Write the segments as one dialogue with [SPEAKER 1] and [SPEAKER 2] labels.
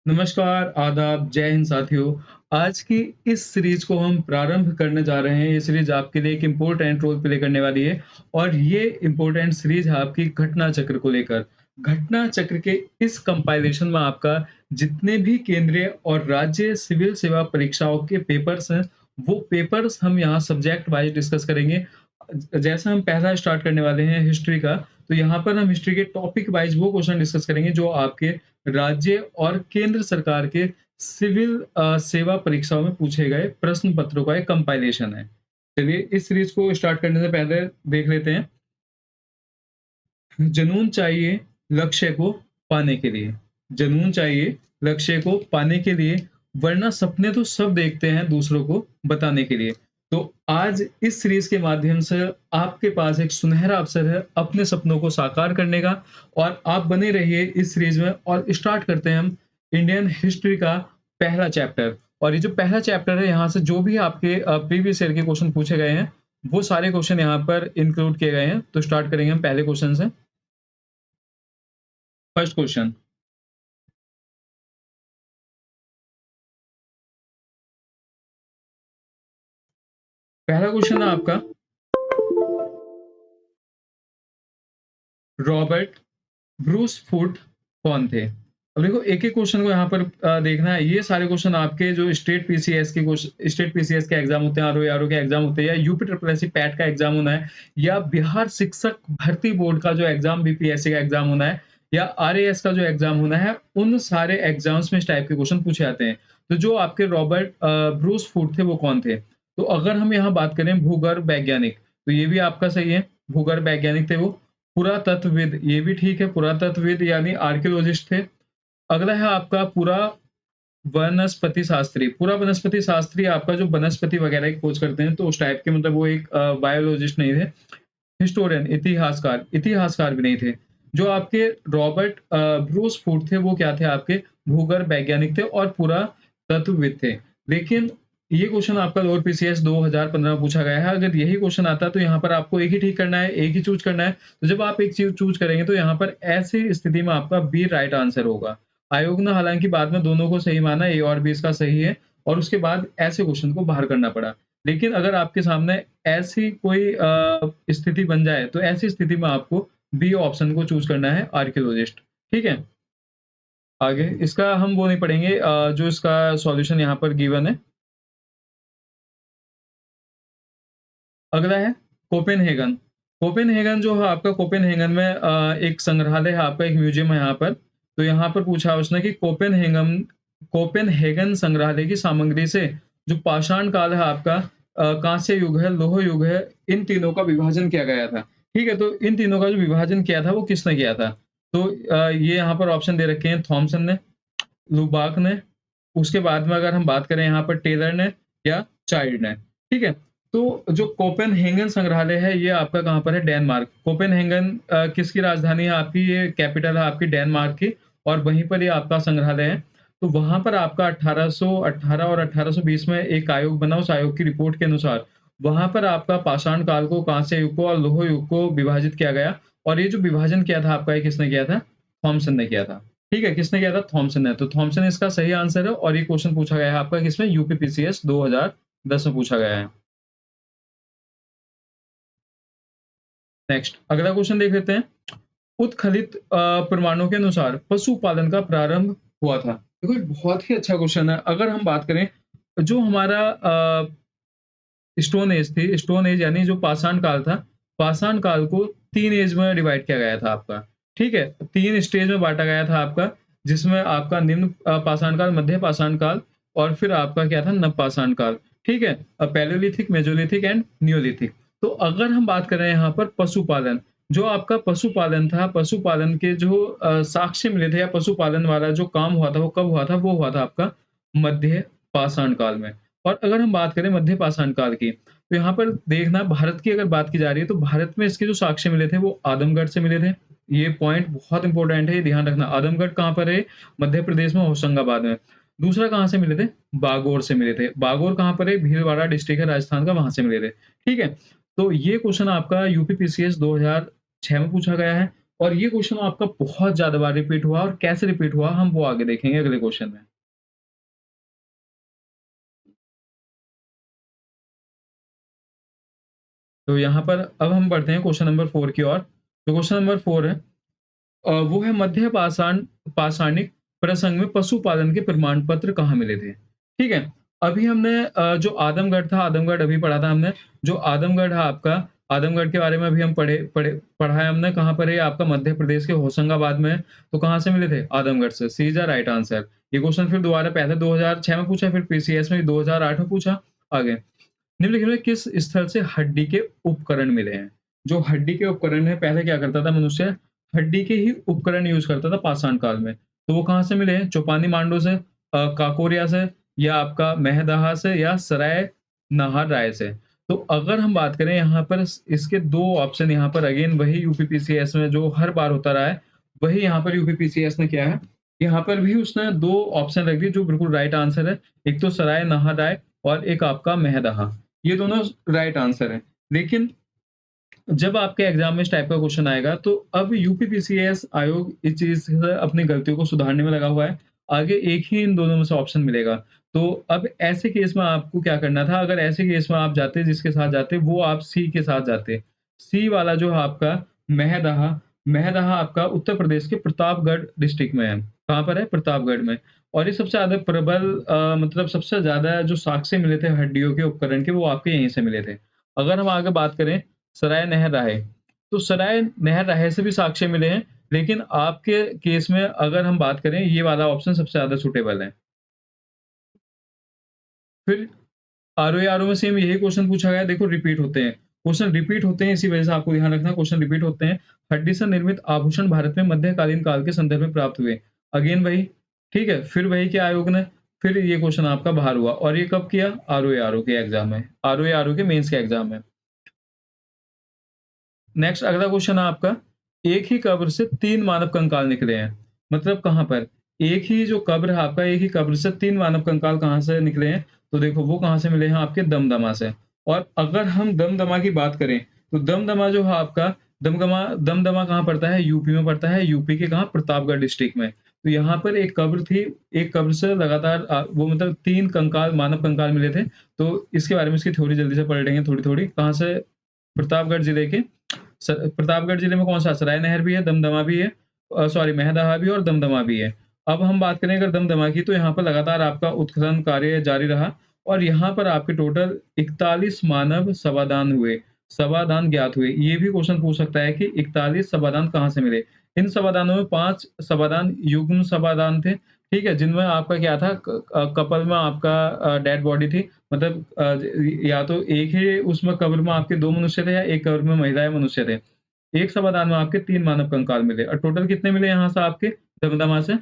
[SPEAKER 1] नमस्कार, आदाब, जय हिंद साथियों। आज की इस सीरीज़ को हम प्रारंभ करने जा रहे हैं। ये सीरीज़ आपके लिए एक इम्पोर्टेंट रोल प्ले करने वाली है और ये इम्पोर्टेंट सीरीज़ है आपकी घटना चक्र को लेकर। घटना चक्र के इस कंपाइलेशन में आपका जितने भी केंद्रीय और राज्य सिविल सेवा परीक्षाओं के पेपर्स हैं, वो पेपर्स हम यहाँ सब्जेक्ट वाइज़ डिस्कस करेंगे। जैसा हम पहला स्टार्ट करने वाले हैं हिस्ट्री का, तो यहाँ पर हम हिस्ट्री के टॉपिक वाइज़ वो क्वेश्चन डिस्कस करेंगे जो आपके राज्य और केंद्र सरकार के सिविल सेवा परीक्षाओं में पूछे गए प्रश्न पत्रों का एक कंपाइलेशन है। चलिए इस सीरीज को स्टार्ट करने से पहले देख लेते हैं। जुनून चाहिए लक्ष्य को पाने के लिए। जुनून चाहिए लक्ष्य को पाने के लिए, वरना सपने तो सब देखते हैं दूसरों को बताने के लिए। तो आज इस सीरीज के माध्यम से आपके पास एक सुनहरा अवसर है अपने सपनों को साकार करने का, और आप बने रहिए इस सीरीज में। और स्टार्ट करते हैं हम इंडियन हिस्ट्री का पहला चैप्टर। और ये जो पहला चैप्टर है, यहाँ से जो भी आपके प्रीवियस ईयर के क्वेश्चन पूछे गए हैं, वो सारे क्वेश्चन यहाँ पर इंक्लूड किए गए हैं। तो स्टार्ट करेंगे हम पहले क्वेश्चन से। First question. पहला क्वेश्चन है आपका, रॉबर्ट ब्रूस फूट कौन थे? अब देखो एक एक क्वेश्चन को यहाँ पर देखना है। ये सारे क्वेश्चन आपके जो स्टेट पीसीएस के क्वेश्चन, स्टेट पीसीएस के एग्जाम होते हैं, आरओ के एग्जाम होते हैं, या यूपी ट्रिपल एससी पैट का एग्जाम होना है, या बिहार शिक्षक भर्ती बोर्ड का जो एग्जाम बीपीएससी का एग्जाम होना है, या आरएएस का जो एग्जाम होना है, उन सारे एग्जाम्स में इस टाइप के क्वेश्चन पूछे जाते हैं। तो जो आपके रॉबर्ट ब्रूस फूट थे वो कौन थे? तो अगर हम यहाँ बात करें भूगर्भ वैज्ञानिक, तो ये भी आपका सही है, भूगर्भ वैज्ञानिक थे वो। पुरातत्वविद, ये भी ठीक है, पुरातत्वविद यानी आर्कियोलॉजिस्ट थे। अगला है आपका पुरा वनस्पति शास्त्री। पूरा वनस्पति शास्त्री आपका जो वनस्पति वगैरह की खोज करते हैं, तो उस टाइप के, मतलब वो एक बायोलॉजिस्ट नहीं थे। हिस्टोरियन, इतिहासकार, इतिहासकार भी नहीं थे। जो आपके रॉबर्ट ब्रूस फूट थे वो क्या थे? आपके भूगर्भ वैज्ञानिक थे और पुरातत्वविद थे। लेकिन ये क्वेश्चन आपका लोअर पीसीएस 2015 में पूछा गया है। अगर यही क्वेश्चन आता है तो यहाँ पर आपको एक ही ठीक करना है, एक ही चूज करना है। तो जब आप एक चीज चूज करेंगे तो यहाँ पर ऐसी स्थिति में आपका बी राइट आंसर होगा। आयोग ने हालांकि बाद में दोनों को सही माना, ए और बी इसका सही है, और उसके बाद ऐसे क्वेश्चन को बाहर करना पड़ा। लेकिन अगर आपके सामने ऐसी कोई स्थिति बन जाए, तो ऐसी स्थिति में आपको बी ऑप्शन को चूज करना है, आर्कियोलॉजिस्ट। ठीक है, आगे इसका हम वो नहीं पढ़ेंगे, जो इसका सॉल्यूशन यहाँ पर गिवन है। अगला है कोपेनहेगन। कोपेनहेगन जो है आपका, कोपेनहेगन में एक संग्रहालय है आपका, एक म्यूजियम है यहाँ पर। तो यहाँ पर पूछा उसने कि कोपेनहेगन कोपेनहेगन संग्रहालय की सामग्री से जो पाषाण काल है आपका, कांस्य युग है, लोह युग है, इन तीनों का विभाजन किया गया था। ठीक है, तो इन तीनों का जो विभाजन किया था वो किसने किया था? तो ये यहाँ पर ऑप्शन दे रखे हैं, थॉमसन ने, लुबाक ने, उसके बाद में अगर हम बात करें यहाँ पर टेलर ने, या चाइल्ड ने। ठीक है, तो जो कोपेनहेगन संग्रहालय है ये आपका कहाँ पर है? डेनमार्क। कोपेनहेगन किसकी राजधानी है आपकी? ये कैपिटल है आपकी डेनमार्क की, और वहीं पर ये आपका संग्रहालय है। तो वहां पर आपका 1818 और 1820 में एक आयोग बना। उस आयोग की रिपोर्ट के अनुसार वहां पर आपका पाषाण काल को, कांस्य युग को और लोह युग को विभाजित किया गया। और ये जो विभाजन किया था आपका, ये किसने किया था? थॉमसन ने किया था। ठीक है, किसने किया था? थॉमसन ने। तो थॉमसन इसका सही आंसर है, और ये क्वेश्चन पूछा गया है आपका किसमें? यूपीपीसीएस 2010 में पूछा गया है। नेक्स्ट अगला क्वेश्चन देख लेते हैं। उत्खलित प्रमाणों के अनुसार पशुपालन का प्रारंभ हुआ था। देखो ये बहुत ही अच्छा क्वेश्चन है। अगर हम बात करें, जो हमारा स्टोन एज थी, स्टोन एज यानी जो पाषाण काल था, पाषाण काल को 3 एज में डिवाइड किया गया था आपका। ठीक है, 3 स्टेज में बाँटा गया था आपका, जिसमें आपका निम्न पाषाण काल, मध्य पाषाण काल, और फिर आपका क्या था? नव पाषाण काल। ठीक है, पैलेयोलिथिक, मेसोलिथिक एंड नियोलिथिक। तो अगर हम बात करें यहाँ पर पशुपालन, जो आपका पशुपालन था, पशुपालन के जो साक्ष्य मिले थे, या पशुपालन वाला जो काम हुआ था वो कब हुआ था? वो हुआ था आपका मध्य पाषाण काल में। और अगर हम बात करें मध्य पाषाण काल की, तो यहाँ पर देखना, भारत की अगर बात की जा रही है, तो भारत में इसके जो साक्ष्य मिले थे वो आदमगढ़ से मिले थे। ये पॉइंट बहुत इंपॉर्टेंट है, ये ध्यान रखना। आदमगढ़ कहाँ पर है? मध्य प्रदेश में, होशंगाबाद में। दूसरा कहाँ से मिले थे? बागोर से मिले थे। बागोर कहाँ पर है? भीलवाड़ा डिस्ट्रिक्ट है राजस्थान का, वहां से मिले थे। ठीक है, तो ये क्वेश्चन आपका यूपीपीसीएस 2006 में पूछा गया है। और ये क्वेश्चन आपका बहुत ज़्यादा बार रिपीट हुआ और कैसे रिपीट हुआ हम वो आगे देखेंगे अगले क्वेश्चन में। तो यहाँ पर अब हम बढ़ते हैं क्वेश्चन नंबर 4 की ओर। तो क्वेश्चन नंबर 4 है वो है मध्य पाषाणिक प्रसंग में पशुपालन के प्रमाण पत्र कहाँ मिले थे? ठीक है। अभी हमने जो आदमगढ़ था, आदमगढ़ अभी पढ़ा था हमने। जो आदमगढ़ है आपका, आदमगढ़ के बारे में अभी हम पढ़े पढ़े पढ़ा है हमने। कहाँ पर है? ये आपका मध्य प्रदेश के होशंगाबाद में है। तो कहाँ से मिले थे? आदमगढ़ से। सी इज़ द राइट आंसर। ये क्वेश्चन फिर दोबारा पहले 2006 में पूछा, फिर पीसीएस में 2008 में पूछा। आगे निम्नलिखित में किस स्थल से हड्डी के उपकरण मिले हैं? जो हड्डी के उपकरण है, पहले क्या करता था मनुष्य? हड्डी के ही उपकरण यूज़ करता था पाषाण काल में। तो वो कहाँ से मिले हैं? चौपानी मांडू से, काकोरिया से, या आपका महदहा से, या सराय नाहर राय से। तो अगर हम बात करें यहाँ पर इसके 2 ऑप्शन यहाँ पर अगेन वही यूपीपीसीएस में जो हर बार होता रहा है, वही यहाँ पर यूपीपीसीएस ने किया है। यहाँ पर भी उसने 2 ऑप्शन रख दिए जो बिल्कुल राइट आंसर है। एक तो सराय नाहर राय और एक आपका महदहा। ये दोनों राइट आंसर हैं। लेकिन जब आपके एग्जाम में इस टाइप का क्वेश्चन आएगा तो अब यूपीपीसीएस आयोग इस चीज़ से अपनी गलतियों को सुधारने में लगा हुआ है। आगे एक ही इन दोनों में से ऑप्शन मिलेगा। तो अब ऐसे केस में आपको क्या करना था? अगर ऐसे केस में आप जाते जिसके साथ जाते वो आप सी के साथ जाते। सी वाला जो है आपका महदहा, महदहा आपका उत्तर प्रदेश के प्रतापगढ़ डिस्ट्रिक्ट में है। कहाँ पर है? प्रतापगढ़ में। और ये सबसे ज़्यादा प्रबल मतलब सबसे ज़्यादा जो साक्ष्य मिले थे हड्डियों के उपकरण के वो आपके यहीं से मिले थे। अगर हम आगे बात करें सराय नहर राहे, तो सराय नहर राहे से भी साक्ष्य मिले हैं, लेकिन आपके केस में अगर हम बात करें ये वाला ऑप्शन सबसे ज़्यादा सूटेबल है। फिर आरओ में सेम यही क्वेश्चन पूछा गया है, देखो रिपीट होते हैं। क्वेश्चन रिपीट होते हैं इसी वजह से आपको ध्यान रखना क्वेश्चन रिपीट होते हैं। हड्डी से निर्मित आभूषण भारत में मध्यकालीन काल के संदर्भ में प्राप्त हुए। अगेन वही, ठीक है? फिर वही के आयोग ने फिर ये क्वेश्चन आपका बाहर हुआ और ये कब किया? आरओ के एग्ज़ाम में। आरओ के मेंस के एग्ज़ाम में। नेक्स्ट अगला क्वेश्चन है आपका, एक ही कब्र से 3 मानव कंकाल निकले हैं। मतलब कहाँ पर? एक ही जो कब्र है आपका, एक ही कब्र से 3 मानव कंकाल कहाँ से निकले हैं? तो देखो वो कहाँ से मिले हैं? आपके दमदमा से। और अगर हम दमदमा की बात करें, तो दमदमा जो है आपका, दमदमा कहाँ पड़ता है? यूपी में पड़ता है। यूपी के कहाँ? प्रतापगढ़ डिस्ट्रिक्ट में। तो यहाँ पर एक कब्र थी, एक कब्र से लगातार वो मतलब 3 कंकाल, मानव कंकाल मिले थे। तो इसके बारे में इसकी थ्योरी जल्दी से पढ़ लेंगे थोड़ी-थोड़ी। कहाँ से? प्रतापगढ़ जिले के प्रतापगढ़ जिले में कौन-सा? सराय नहर भी है, दमदमा भी है, सॉरी महदहा भी है और दमदमा भी है। अब हम बात करें अगर दमदमा की, तो यहाँ पर लगातार आपका उत्खनन कार्य जारी रहा और यहाँ पर आपके टोटल 41 मानव शवदान हुए, शवदान ज्ञात हुए। ये भी क्वेश्चन पूछ सकता है कि 41 शवदान कहाँ से मिले? इन शवदानों में 5 शवदान युग्म शवदान थे, ठीक है? जिनमें आपका क्या था? कपल में आपका डेड बॉडी थी। मतलब या तो एक ही उसमें कब्र में आपके 2 मनुष्य थे या एक कब्र में महिलाएँ मनुष्य थे। एक शवदान में आपके 3 मानव कंकाल मिले और टोटल कितने मिले यहाँ से आपके दमदमा से?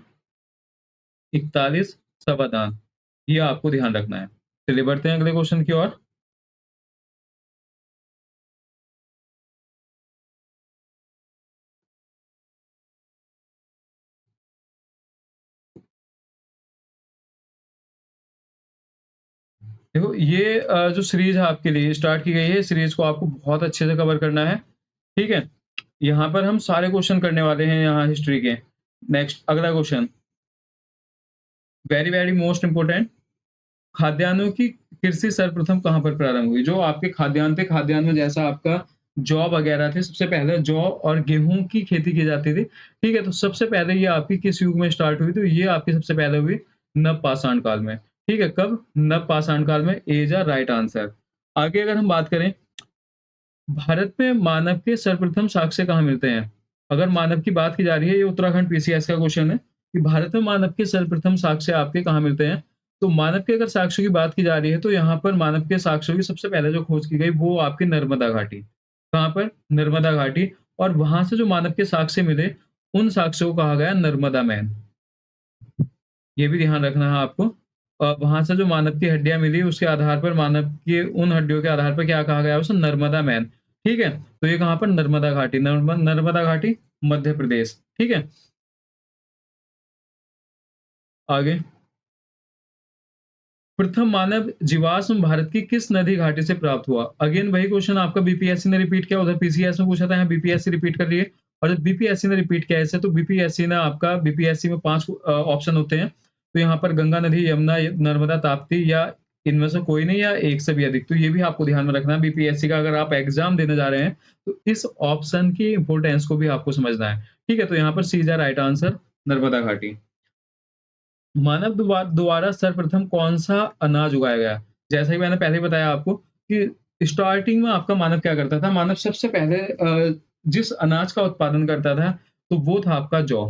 [SPEAKER 1] 41 शवदान। ये आपको ध्यान रखना है। चलिए बढ़ते हैं अगले क्वेश्चन की ओर। देखो ये जो सीरीज़ है आपके लिए स्टार्ट की गई है, इस सीरीज़ को आपको बहुत अच्छे से कवर करना है, ठीक है? यहाँ पर हम सारे क्वेश्चन करने वाले हैं यहाँ हिस्ट्री के। नेक्स्ट अगला question, very, very most important, खाद्यान्नों की कृषि सर्वप्रथम कहाँ पर प्रारंभ हुई? जो आपके खाद्यान्न थे, खाद्यान्न में जैसा आपका जौ वगैरह थे, सबसे पहले जौ और गेहूँ की खेती की जाती थी, ठीक है? तो सबसे पहले ये आपकी किस युग में स्टार्ट हुई? तो ये आपकी सबसे पहले हुई नवपाषाण काल में, ठीक है? कब? नवपाषाण काल में, A is a right answer. आगे अगर हम बात करें, भारत में मानव के सर्वप्रथम साक्ष्य कहाँ मिलते हैं? अगर मानव की बात की जा रही है, ये उत्तराखंड पीसीएस का क्वेश्चन है कि भारत में मानव के सर्वप्रथम साक्ष्य आपके कहाँ मिलते हैं? तो मानव के अगर साक्ष्यों की बात की जा रही है, तो यहाँ पर मानव के साक्ष्यों की सबसे पहले जो खोज की गई, वो आपकी नर्मदा घाटी। कहाँ पर? नर्मदा घाटी। और वहाँ से जो मानव के साक्ष्य मिले, उन साक्ष्यों को कहा गया नर्मदा मैन। ये भी ध्यान रखना है आपको। वहाँ से जो मानव की हड्डियाँ मिली, उसके आधार पर मानव की उन हड्डियों के आधार पर क्या कहा गया उसे? नर्मदा मैन, ठीक है? तो ये कहाँ पर? नर्मदा घाटी, नर्मदा घाटी, मध्य प्रदेश, ठीक है? आगे, प्रथम मानव जीवाश्म भारत की किस नदी घाटी से प्राप्त हुआ? अगेन वही क्वेश्चन आपका बीपीएससी ने रिपीट किया, उधर पीसीएस में पूछा था, यहाँ बीपीएससी रिपीट कर रही है। और जब बीपीएससी ने रिपीट किया ऐसे, तो बीपीएससी ने आपका बीपीएससी में 5 ऑप्शन होते हैं। तो यहाँ पर गंगा नदी, यमुना, नर्मदा, ताप्ती या इनमें से कोई नहीं या एक से भी अधिक। तो ये भी आपको ध्यान में रखना है बीपीएससी का अगर आप एग्ज़ाम देने जा रहे हैं, तो इस ऑप्शन की इम्पोर्टेंस को भी आपको समझना है। ठीक है? तो यहाँ पर C is the right answer, Narmada घाटी। मानव द्वारा सर्वप्रथम कौन-सा अनाज उगाया गया? जैसा कि मैंने पहले ही बताया आपको कि स्टार्टिंग में आपका मानव क्या करता था? मानव सबसे पहले जिस अनाज का उत्पादन करता था, तो वो था आपका जौ।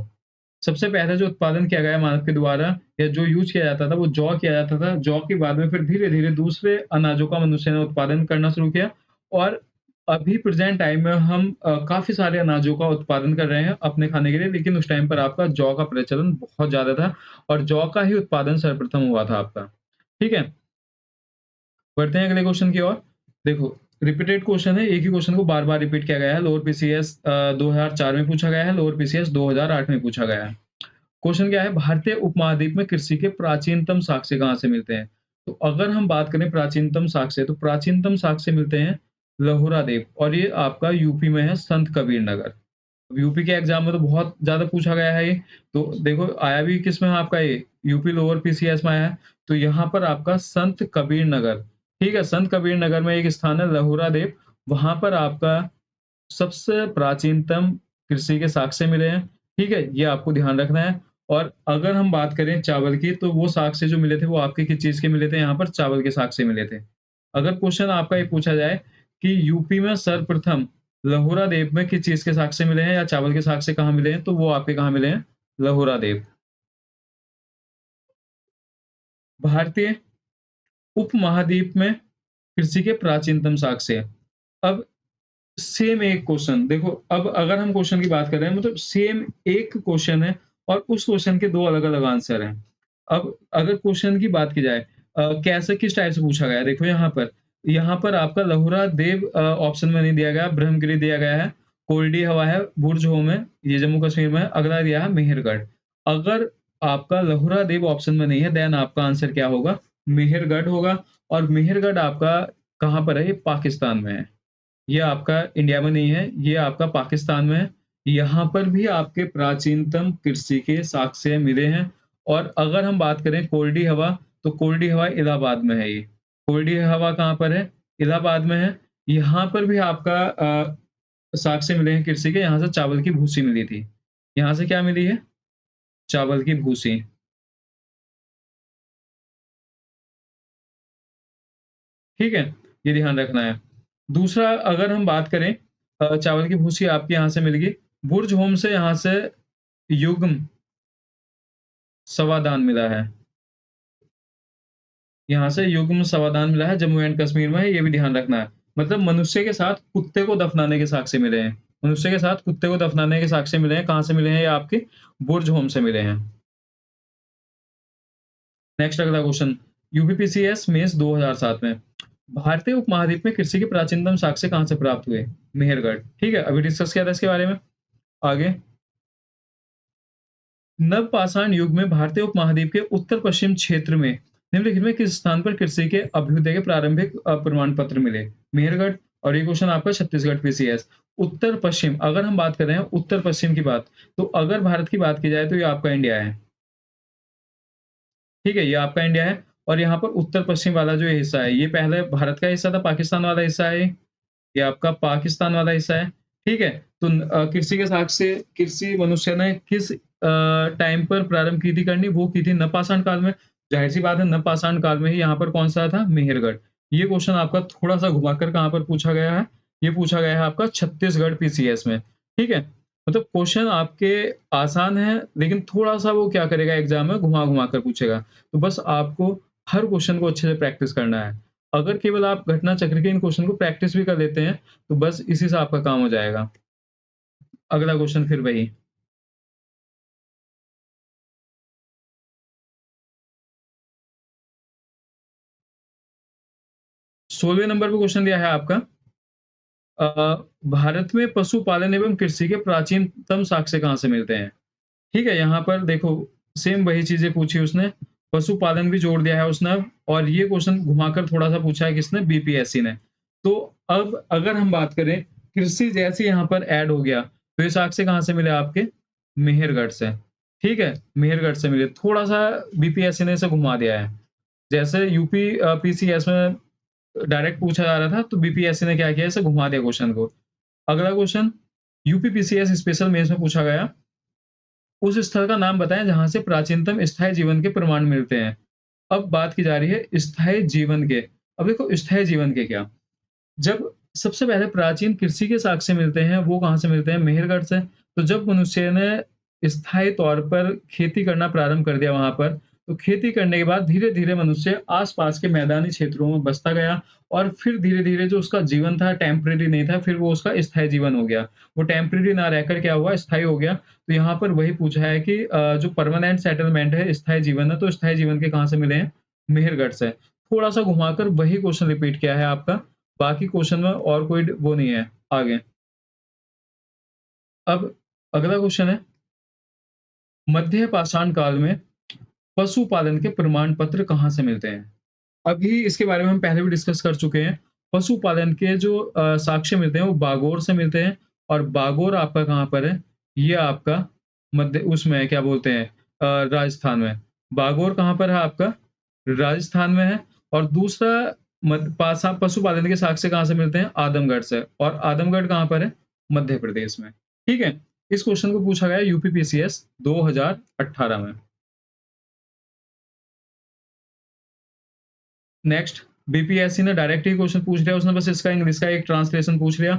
[SPEAKER 1] सबसे पहले जो उत्पादन किया गया मानव के द्वारा या जो यूज़ किया जाता था, वो जौ किया जाता था। जौ के बाद में फिर धीरे-धीरे दूसरे अनाजों का मनुष्य ने उत्पादन करना शुरू किया और अभी प्रेज़ेंट टाइम में हम काफ़ी सारे अनाजों का उत्पादन कर रहे हैं अपने खाने के लिए, लेकिन उस टाइम पर आपका जौ का प्रचलन बहुत ज़्यादा था और जौ का ही उत्पादन सर्वप्रथम हुआ था आपका। ठीक है? बढ़ते हैं अगले क्वेश्चन की ओर। देखो, रिपीटेड क्वेश्चन है, एक ही क्वेश्चन को बार-बार रिपीट किया गया है। लोअर पीसीएस 2004 में पूछा गया है, लोअर पीसीएस 2008 में पूछा गया है। क्वेश्चन क्या है? भारतीय उपमहाद्वीप में कृषि के प्राचीनतम साक्ष्य कहाँ से मिलते हैं? तो अगर हम बात करें प्राचीनतम साक्ष्य, तो प्राचीनतम साक्ष्य मिलते हैं लहुरा देव और ये आपका यूपी में है, संत कबीर नगर। यूपी के एग्जाम में तो बहुत ज़्यादा पूछा गया है ये। तो देखो आया भी किसमें है आपका ये, यूपी लोअर पीसीएस में आया है। तो यहाँ पर आपका संत कबीर नगर, ठीक है? संत कबीर नगर में एक स्थान है लहुरा देव, वहाँ पर आपका सबसे प्राचीनतम कृषि के साक्ष्य मिले हैं, ठीक है? ये आपको ध्यान रखना है। और अगर हम बात करें चावल की, तो वो साक्ष्य जो मिले थे, वो आपके किस चीज़ के मिले थे? यहाँ पर चावल के साक्ष्य मिले थे। अगर क्वेश्चन आपका ये पूछा जाए कि यूपी में सर्वप्रथम लहुरा देव में किस चीज़ के साक्ष्य मिले हैं या चावल के साक्ष्य कहाँ मिले हैं? तो वो आपके कहाँ मिले हैं? लहुरा देव। भारतीय उपमहाद्वीप में कृषि के प्राचीनतम साक्ष्य। अब सेम एक क्वेश्चन देखो, अब अगर हम क्वेश्चन की बात कर रहे हैं मतलब सेम एक क्वेश्चन है और उस क्वेश्चन के 2 अलग-अलग आंसर हैं। अब अगर क्वेश्चन की बात की जाए कैसे किस टाइप से पूछा गया है, देखो यहाँ पर आपका लहुरा देव ऑप्शन में नहीं दिया गया, ब्रह्मगिरी दिया गया है, कोल्डी हवा है, बुर्ज होम है, ये जम्मू कश्मीर में है, अगला दिया है मेहरगढ़। अगर आपका लहुरा देव ऑप्शन में नहीं है, देन आपका आंसर क्या होगा? मेहरगढ़ होगा और मेहरगढ़ आपका कहाँ पर है? ये पाकिस्तान में है। ये आपका इंडिया में नहीं है, ये आपका पाकिस्तान में है। यहाँ पर भी आपके प्राचीनतम कृषि के साक्ष्य मिले हैं और अगर हम बात करें कोल्डी हवा, तो कोल्डी हवा इलाहाबाद में है ये। कोल्डी हवा कहाँ पर है? इलाहाबाद में है। यहाँ पर भी आपका साक्ष्य मिले हैं कृषि के, यहाँ से चावल की भूसी मिली थी। यहाँ से क्या मिली है? चावल की भूसी, ठीक है? ये ध्यान रखना है। दूसरा अगर हम बात करें चावल की भूसी आपके यहाँ से मिलेगी। बुर्ज होम से यहाँ से युग्म समाधान मिला है। यहाँ से युग्म समाधान मिला है, जम्मू एंड कश्मीर में है, ये भी ध्यान रखना है। मतलब मनुष्य के साथ कुत्ते को दफनाने के साक्ष्य मिले हैं। मनुष्य के साथ कुत्ते को दफनाने के साक्ष्य मिले हैं, कहाँ से मिले हैं? ये आपके बुर्ज होम से मिले हैं। नेक्स्ट अगला क्वेश्चन, यूपीपीसीएस मेंस 2007 में भारतीय उपमहाद्वीप में कृषि के प्राचीनतम साक्ष्य कहाँ से प्राप्त हुए? मेहरगढ़, ठीक है? अभी डिस्कस किया था इसके बारे में। आगे, नवपाषाण युग में भारतीय उपमहाद्वीप के उत्तर-पश्चिम क्षेत्र में निम्नलिखित में किस स्थान पर कृषि के अभ्युदय के प्रारंभिक प्रमाण पत्र मिले? मेहरगढ़। और ये क्वेश्चन आपका छत्तीसगढ़ पीसीएस। उत्तर-पश्चिम अगर हम बात कर रहे हैं उत्तर-पश्चिम की बात, तो अगर भारत की बात की जाए तो ये आपका इंडिया है। ठीक है? ये आपका इंडिया है और यहाँ पर उत्तर-पश्चिम वाला जो हिस्सा है, ये पहले भारत का हिस्सा था, पाकिस्तान वाला हिस्सा है ये आपका पाकिस्तान वाला हिस्सा है, ठीक है? तो कृषि के साक्ष्य कृषि मनुष्य ने किस टाइम पर प्रारंभ की थी करनी? वो की थी नवपाषाण काल में। ज़ाहिर-सी बात है नवपाषाण काल में ही यहाँ पर कौन-सा था? मेहरगढ़। ये क्वेश्चन आपका थोड़ा-सा घुमाकर कहाँ पर पूछा गया है? ये पूछा गया है आपका छत्तीसगढ़ पीसीएस में, ठीक है? मतलब क्वेश्चन आपके आसान है, लेकिन थोड़ा-सा वो क्या करेगा एग्ज़ाम में घुमा-घुमा कर पूछेगा। तो बस आपको हर क्वेश्चन को अच्छे से प्रैक्टिस करना है। अगर केवल आप घटना चक्र के इन क्वेश्चन को प्रैक्टिस भी कर लेते हैं, तो बस इसी से आपका काम हो जाएगा। अगला क्वेश्चन फिर वही, 16वें नंबर पे क्वेश्चन दिया है आपका अ, भारत में पशुपालन एवं कृषि के प्राचीनतम साक्ष्य कहाँ से मिलते हैं? ठीक है, यहाँ पर देखो सेम वही चीज़ें पूछी उसने, पशुपालन भी जोड़ दिया है उसने अब और ये क्वेश्चन घुमाकर थोड़ा-सा पूछा है किसने? बीपीएससी ने। तो अब अगर हम बात करें, कृषि जैसे यहाँ पर ऐड हो गया, तो ये साक्ष्य कहाँ से मिले आपके? मेहरगढ़ से, ठीक है? मेहरगढ़ से मिले। थोड़ा-सा बीपीएससी ने इसे घुमा दिया है। जैसे यूपी पीसीएस में डायरेक्ट पूछा जा रहा था, तो बीपीएससी ने क्या किया, इसे घुमा दिया क्वेश्चन को। अगला question UP PCS special mains में पूछा गया, उस स्थल का नाम बताएँ जहाँ से प्राचीनतम स्थायी जीवन के प्रमाण मिलते हैं। अब बात की जा रही है स्थायी जीवन के। अब देखो स्थायी जीवन के क्या? जब सबसे पहले प्राचीन कृषि के साक्ष्य मिलते हैं, वो कहाँ से मिलते हैं? मेहरगढ़ से। तो जब मनुष्य ने स्थायी तौर पर खेती करना प्रारंभ कर दिया वहाँ पर, तो खेती करने के बाद धीरे-धीरे मनुष्य आस-पास के मैदानी क्षेत्रों में बसता गया और फिर धीरे-धीरे जो उसका जीवन था टेम्परेरी नहीं था, फिर वो उसका स्थायी जीवन हो गया। वो टेम्परेरी ना रहकर क्या हुआ, स्थायी हो गया। तो यहाँ पर वही पूछा है कि जो परमानेंट सेटलमेंट है, स्थायी जीवन है, तो स्थायी जीवन के कहाँ से मिले हैं? मेहरगढ़ से। थोड़ा-सा घुमाकर वही क्वेश्चन रिपीट किया है आपका। बाकी क्वेश्चन में और कोई वो नहीं है आगे। अब अगला क्वेश्चन है, मध्य पाषाण काल में पशुपालन के प्रमाण पत्र कहाँ से मिलते हैं? अभी इसके बारे में हम पहले भी डिस्कस कर चुके हैं। पशुपालन के जो साक्ष्य मिलते हैं वो बागोर से मिलते हैं और बागोर आपका कहाँ पर है? ये आपका मध्य उसमें है, क्या बोलते हैं राजस्थान में। बागोर कहाँ पर है आपका? राजस्थान में है। और दूसरा पासा पशुपालन के साक्ष्य कहाँ से मिलते हैं? आदमगढ़ से। और आदमगढ़ कहाँ पर है? मध्य प्रदेश में। ठीक है? इस क्वेश्चन को पूछा गया है यूपी पीसीएस 2018 में। नेक्स्ट बीपीएससी ने डायरेक्ट ही क्वेश्चन पूछ लिया, उसने बस इसका इंग्लिश का एक ट्रांसलेशन पूछ लिया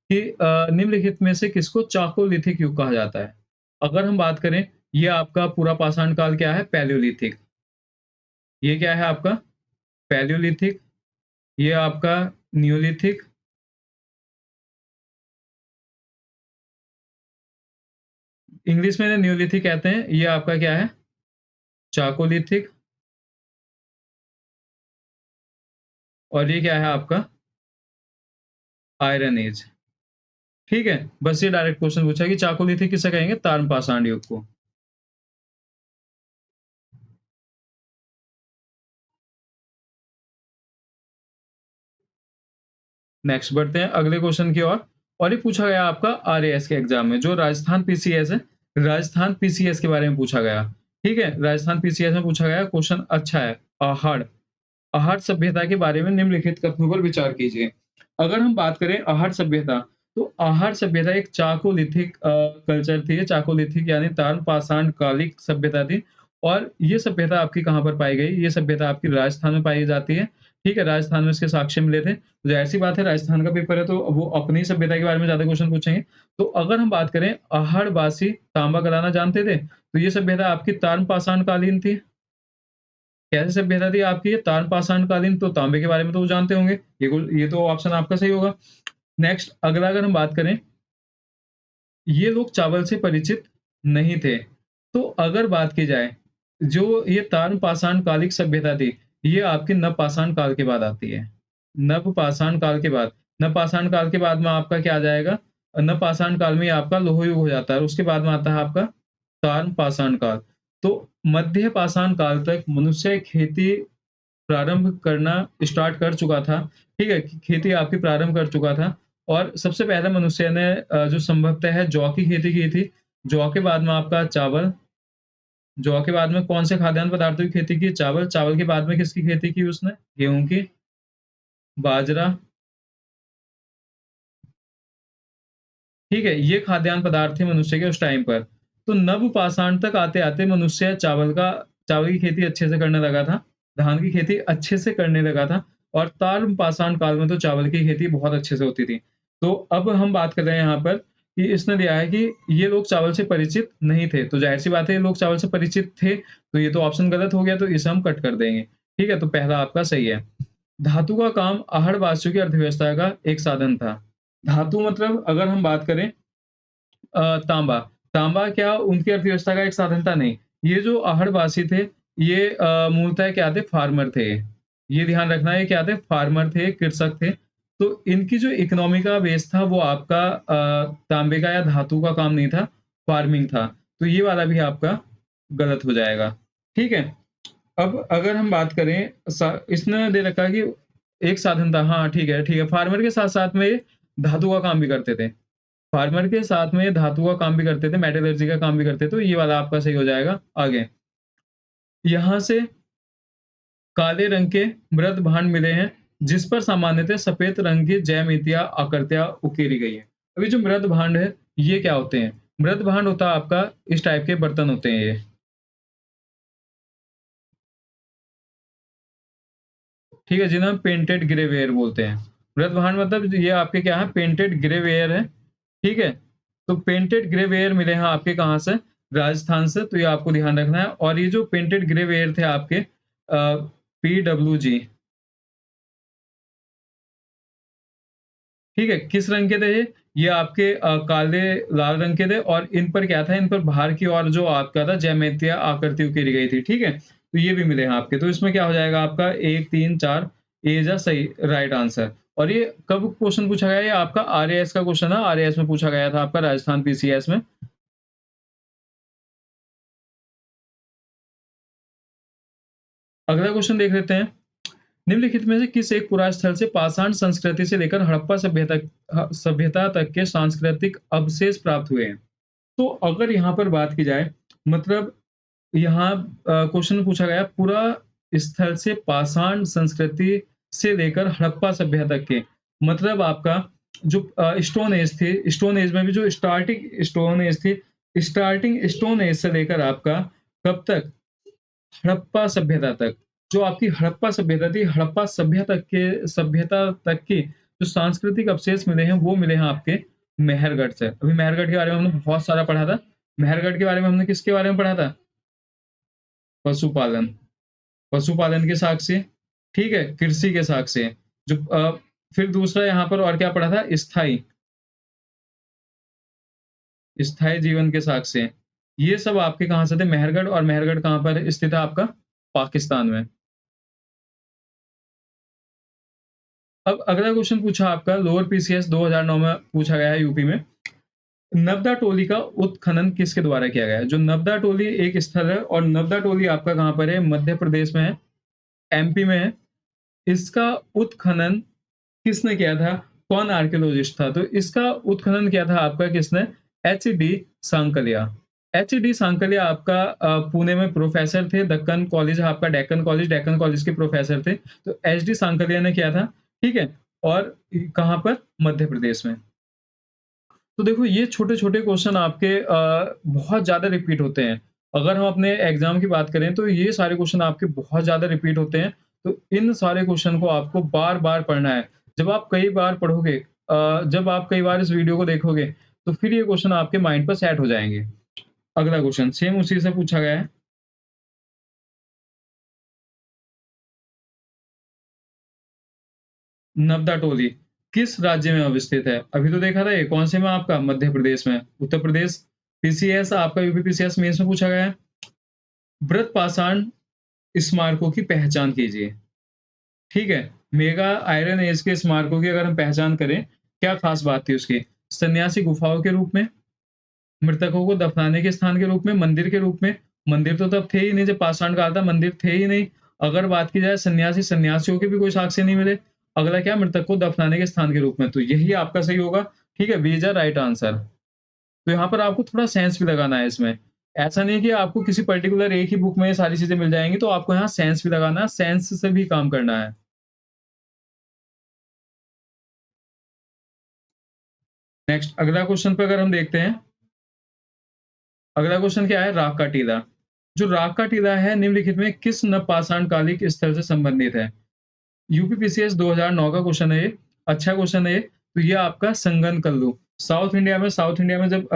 [SPEAKER 1] कि निम्नलिखित में से किसको चाकोलिथिक युग कहा जाता है? अगर हम बात करें, ये आपका पूरा पाषाण काल क्या है? पैलियोलिथिक। ये क्या है आपका? पैलियोलिथिक। ये आपका नियोलिथिक। इंग्लिश में नियोलिथिक कहते हैं। ये आपका क्या है? चाकोलिथिक। और ये क्या है आपका? Iron age. ठीक है? बस ये डायरेक्ट क्वेश्चन पूछा कि चाकोलिथिक किसे कहेंगे? ताम्रपाषाण युग को। नेक्स्ट बढ़ते हैं अगले क्वेश्चन की ओर। और ये पूछा गया आपका आरएएस के एग्जाम में, जो राजस्थान पीसीएस है, राजस्थान पीसीएस के बारे में पूछा गया। ठीक है? राजस्थान पीसीएस में पूछा गया क्वेश्चन अच्छा है। आहड़, आहट सभ्यता के बारे में निम्नलिखित कथनों पर विचार कीजिए। अगर हम बात करें आहट सभ्यता, तो आहट सभ्यता एक चाकोलिथिक कल्चर थी। चाकोलिथिक यानी ताम्रपाषाण कालिक सभ्यता थी। और ये सभ्यता आपकी कहाँ पर पाई गई? ये सभ्यता आपकी राजस्थान में पाई जाती है। ठीक है? राजस्थान में इसके साक्ष्य मिले थे। तो ज़ाहिर-सी बात है, राजस्थान का पेपर है तो वो अपनी सभ्यता के बारे में ज़्यादा क्वेश्चन पूछेंगे। तो अगर हम बात करें आहड़वासी तांबा गलाना जानते थे? तो ये सभ्यता आपकी ताम्रपाषाण कालीन थी। कैसे सभ्यता थी आपकी? ये ताम्रपाषाण कालीन, तो तांबे के बारे में तो वो जानते होंगे। ये तो ऑप्शन आपका सही होगा। नेक्स्ट अगला अगर हम बात करें, ये लोग चावल से परिचित नहीं थे। तो अगर बात की जाए, जो ये ताम्रपाषाण कालिक सभ्यता थी, ये आपके नवपाषाण काल के बाद आती है। नवपाषाण काल के बाद। नवपाषाण काल के बाद में आपका क्या आ जाएगा? नवपाषाण काल में आपका लौह युग हो जाता है और उसके बाद में आता है आपका ताम्रपाषाण काल। तो मध्य पाषाण काल तक मनुष्य खेती प्रारंभ करना स्टार्ट कर चुका था। ठीक है? खेती आपकी प्रारंभ कर चुका था और सबसे पहले मनुष्य ने जो संभवतः है जौ की खेती की थी। जौ के बाद में आपका चावल, जौ के बाद में कौन से खाद्यान्न पदार्थों की खेती की? चावल। चावल के बाद में किसकी खेती की उसने? गेहूँ की, बाजरा। ठीक है? ये खाद्यान्न पदार्थ थे मनुष्य के उस टाइम पर। तो नवपाषाण तक आते-आते मनुष्य चावल की खेती अच्छे से करने लगा था, धान की खेती अच्छे से करने लगा था और ताम्रपाषाण काल में तो चावल की खेती बहुत अच्छे से होती थी। तो अब हम बात कर रहे हैं यहाँ पर कि इसने दिया है कि ये लोग चावल से परिचित नहीं थे। तो ज़ाहिर-सी बात है, ये लोग चावल से परिचित थे, तो ये तो ऑप्शन गलत हो गया, तो इसे हम कट कर देंगे। ठीक है? तो पहला आपका सही है। धातु का काम आहड़वासियों की अर्थव्यवस्था का एक साधन था। धातु मतलब अगर हम बात करें तांबा। तांबा क्या उनकी अर्थव्यवस्था का एक साधन था? नहीं। ये जो आहड़वासी थे, ये मूलतः क्या थे? फार्मर थे। ये ध्यान रखना है, क्या थे? फार्मर थे, कृषक थे। तो इनकी जो इकोनॉमी का बेस था वो आपका तांबे का या धातु का काम नहीं था, फार्मिंग था। तो ये वाला भी आपका गलत हो जाएगा। ठीक है? अब अगर हम बात करें इसने दे रखा है कि एक साधन था। हाँ, ठीक है, ठीक है। फार्मर के साथ-साथ में ये धातु का काम भी करते थे। फार्मर के साथ में धातु का काम भी करते थे, मेटलर्जी का काम भी करते थे, तो ये वाला आपका सही हो जाएगा। आगे यहाँ से काले रंग के मृद भांड मिले हैं, जिस पर सामान्यतः सफेद रंग की ज्यामितियां आकृतियां उकेरी गई हैं। अभी जो मृद भांड है, ये क्या होते हैं? मृद भांड होता है आपका, इस टाइप के बर्तन होते हैं ये, ठीक है, जिन्हें हम पेंटेड ग्रेवेयर बोलते हैं। मृद भांड मतलब ये आपके क्या है, पेंटेड ग्रेवेयर है, ठीक है। तो पेंटेड ग्रेवेयर मिले हैं आपके कहाँ से? राजस्थान से, तो ये आपको ध्यान रखना है। और ये जो पेंटेड ग्रेवेयर थे आपके PWG, ठीक है, किस रंग के थे ये आपके काले लाल रंग के थे, और इन पर क्या था, इन पर बाहर की ओर जो आपका था ज्यामितीय आकृति उकेरी गई थी, ठीक है। तो ये भी मिले हैं आपके, तो इसमें क्या हो जाएगा आपका 1 3 4, ए इज अ सही राइट आंसर। और ये कब क्वेश्चन पूछा गया? ये आपका आरएएस का क्वेश्चन है, आरएएस में पूछा गया था आपका, राजस्थान पीसीएस में। अगला क्वेश्चन देख लेते हैं। निम्नलिखित में से किस एक पुरा स्थल से पाषाण संस्कृति से लेकर हड़प्पा सभ्यता तक के सांस्कृतिक अवशेष प्राप्त हुए हैं? तो अगर यहाँ पर बात की जाए, मतलब यहाँ क्वेश्चन पूछा गया पूरा स्थल से पाषाण संस्कृति से लेकर हड़प्पा सभ्यता तक के, मतलब आपका जो स्टोन एज थी, स्टोन एज में भी जो स्टार्टिंग स्टोन एज थी, स्टार्टिंग स्टोन एज से लेकर आपका कब तक, हड़प्पा सभ्यता तक, जो आपकी हड़प्पा सभ्यता थी, हड़प्पा सभ्यता तक की जो सांस्कृतिक अवशेष मिले हैं, वो मिले हैं आपके मेहरगढ़ से। अभी मेहरगढ़ के बारे में हमने बहुत सारा पढ़ा था। मेहरगढ़ के बारे में हमने किसके बारे में पढ़ा था? पशुपालन, पशुपालन के साक्ष्य, ठीक है, कृषि के साक्ष्य, जो फिर दूसरा यहाँ पर और क्या पढ़ा था? स्थाई, स्थाई जीवन के साक्ष्य। ये सब आपके कहाँ से थे? मेहरगढ़। और मेहरगढ़ कहाँ पर स्थित है आपका? पाकिस्तान में। अब अगला क्वेश्चन पूछा आपका लोअर पीसीएस 2009 में पूछा गया है यूपी में। नबदा टोली का उत्खनन किसके द्वारा किया गया है? जो नबदा टोली एक स्थल है, और नबदा टोली आपका कहाँ पर है? मध्य प्रदेश में है, एमपी में है। इसका उत्खनन किसने किया था? कौन आर्कियोलॉजिस्ट था? तो इसका उत्खनन किया था आपका किसने? H D Sankalia. H D Sankalia आपका पुणे में प्रोफेसर थे, दक्कन कॉलेज आपका, डेक्कन कॉलेज के प्रोफेसर थे। तो एच डी सांकलिया ने किया था, ठीक है। और कहाँ पर? मध्य प्रदेश में। तो देखो ये छोटे-छोटे क्वेश्चन आपके बहुत ज़्यादा रिपीट होते हैं। अगर हम अपने एग्ज़ाम की बात करें तो ये सारे क्वेश्चन आपके बहुत ज़्यादा रिपीट होते हैं। तो इन सारे क्वेश्चन को आपको बार-बार पढ़ना है। जब आप कई बार पढ़ोगे, जब आप कई बार इस वीडियो को देखोगे, तो फिर ये क्वेश्चन आपके माइंड पर सेट हो जाएँगे। अगला क्वेश्चन सेम उसी से पूछा गया है। नब्दा टोली किस राज्य में अवस्थित है? अभी तो देखा था ये कौन से में आपका? मध्य प्रदेश में। उत्तर प्रदेश पीसीएस आपका, यूपी पीसीएस मेंस में पूछा गया है। व्रत पाषाण स्मारकों की पहचान कीजिए, ठीक है। मेगा आयरन एज के स्मारकों की अगर हम पहचान करें, क्या खास बात थी उसकी? सन्यासी गुफाओं के रूप में, मृतकों को दफनाने के स्थान के रूप में, मंदिर के रूप में। मंदिर तो तब थे ही नहीं जब पाषाण काल था, मंदिर थे ही नहीं। अगर बात की जाए सन्यासियों के भी कोई साक्ष्य नहीं मिले। अगला क्या? मृतक को दफनाने के स्थान के रूप में, तो यही आपका सही होगा, ठीक है, बी इज राइट आंसर। तो यहाँ पर आपको थोड़ा सेंस भी लगाना है इसमें। ऐसा नहीं है कि आपको किसी पर्टिकुलर एक ही बुक में ये सारी चीजें मिल जाएंगी, तो आपको यहाँ सेंस भी लगाना है, सेंस से भी काम करना है। नेक्स्ट अगला क्वेश्चन पे अगर हम देखते हैं, अगला क्वेश्चन क्या है? राग का टीला। जो राग का टीला है निम्नलिखित में किस नवपाषाण कालिक स्थल से संबंधित है? यूपीपीसीएस 2009 का क्वेश्चन है ये, अच्छा क्वेश्चन है ये। तो ये आपका संगन कल्लू, साउथ इंडिया में जब